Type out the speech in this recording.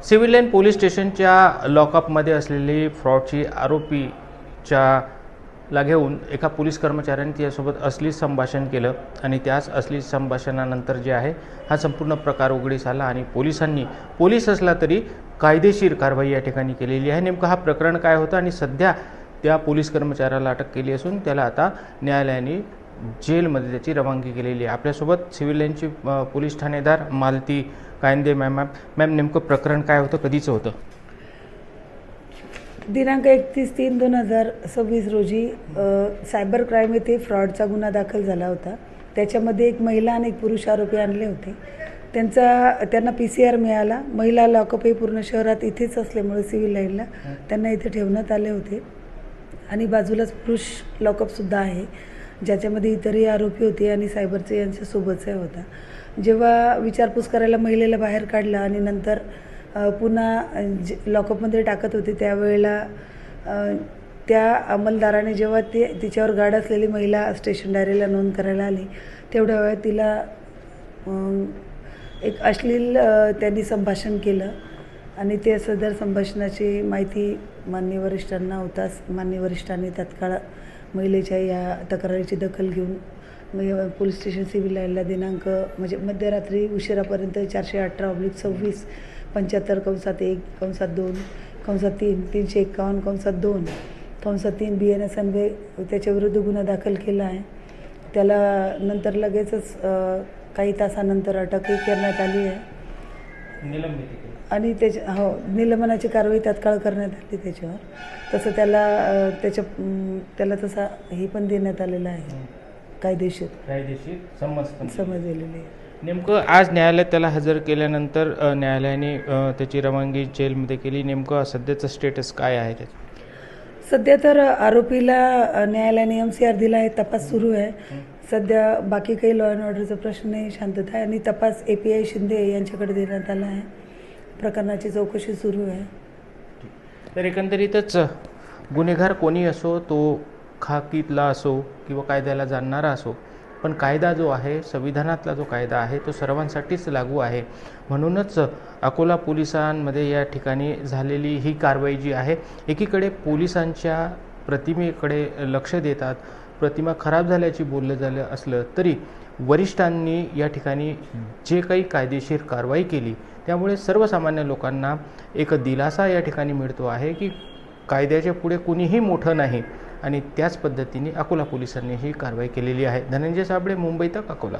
Civil line police स्टेशनच्या लॉकअपमध्ये असलेली फ्रॉडची आरोपीच्या ला घेऊन एका पोलीस कर्मचाऱ्याने तिच्यासोबत अश्लील संभाषण केलं आणि त्याच अश्लील संभाषणानंतर जे आहे हा संपूर्ण प्रकार उघडीस आला आणि पोलीस असला तरी कायदेशीर कारवाई या ठिकाणी केलेली आहे। नेमकं हा प्रकरण काय होतं आणि सध्या त्या पोलीस कर्मचाऱ्याला अटक केली असून त्याला आता न्यायालयाने जेलमध्ये त्याची रवानगी केलेली आहे। आपल्यासोबत सिव्हिल लाईनची पोलीस ठाणेदार मालती कायंदे मॅम नेमकं प्रकरण काय होतं, कधीचं होतं? दिनांक 31/3/2026 रोजी सायबर क्राईम येथे फ्रॉडचा गुन्हा दाखल झाला होता। त्याच्यामध्ये एक महिला आणि एक पुरुष आरोपी आणले होते। त्यांना PCR मिळाला। महिला लॉकअप हे पूर्ण शहरात इथेच असल्यामुळे सिव्हिल लाईनला त्यांना इथे ठेवण्यात आले होते आणि बाजूलाच पुरुष लॉकअपसुद्धा आहे, ज्याच्यामध्ये इतरही आरोपी होते आणि सायबरचे यांच्यासोबतचा होता। जेव्हा विचारपूस करायला महिलेला बाहेर काढलं आणि नंतर पुन्हा लॉकअपमध्ये टाकत होते त्यावेळेला त्या अंमलदाराने जेव्हा तिच्यावर गार्ड असलेली महिला स्टेशन डायरीला नोंद करायला आली तेवढ्या वेळात तिला एक अश्लील त्यांनी संभाषण केलं आणि ते सदर संभाषणाची माहिती माननीय वरिष्ठांना होताच माननीय वरिष्ठांनी तात्काळ महिलेच्या या तक्रारीची दखल घेऊन पोलीस स्टेशन सिव्हिल लाईनला दिनांक म्हणजे मध्यरात्री उशिरापर्यंत 418/26 75/2/2/3/351/2/3 BNS अन्वये त्याच्याविरुद्ध गुन्हा दाखल केला आहे। त्याला नंतर लगेचच काही तासानंतर अटकही करण्यात आली आहे आणि निलंबनाची कारवाई तात्काळ करण्यात आली त्याच्यावर। तसं त्याला तसा हे पण देण्यात आलेला आहे, कायदेशीर समज दिलेली आहे। नेमकं आज न्यायालयात त्याला हजर केल्यानंतर न्यायालयाने त्याची रवानगी जेलमध्ये केली। नेमकं सध्याचं स्टेटस काय आहे त्याचं? सध्या तर आरोपीला न्यायालयाने MCR दिला आहे, तपास सुरू आहे। सध्या बाकी काही लॉ अँड ऑर्डरचा प्रश्न नाही, शांतता आहे आणि तपास API शिंदे यांच्याकडे देण्यात आला आहे। प्रकरणाची चौकशी सुरू आहे। तर एकंदरीतच गुन्हेगार कोणी असो, तो खाकीतला असो किंवा कायद्याला जाणणारा असो, पण कायदा जो आहे, संविधानातला जो कायदा आहे तो सर्वांसाठीच लागू आहे। म्हणूनच अकोला पोलिसांमध्ये या ठिकाणी झालेली ही कारवाई जी आहे, एकीकडे पोलिसांच्या प्रतिमेकडे लक्ष देतात, प्रतिमा खराब झाल्याची बोललं झालं असलं तरी वरिष्ठांनी या ठिकाणी जे काही कायदेशीर कारवाई केली त्यामुळे सर्वसामान्य लोकांना एक दिलासा या ठिकाणी मिळतो आहे की कायद्याच्या पुढे कुणीही मोठं नाही आणि त्याच पद्धतीने अकोला पोलिसांनी ही कारवाई केलेली आहे। धनंजय साबळे, मुंबई तक, अकोला।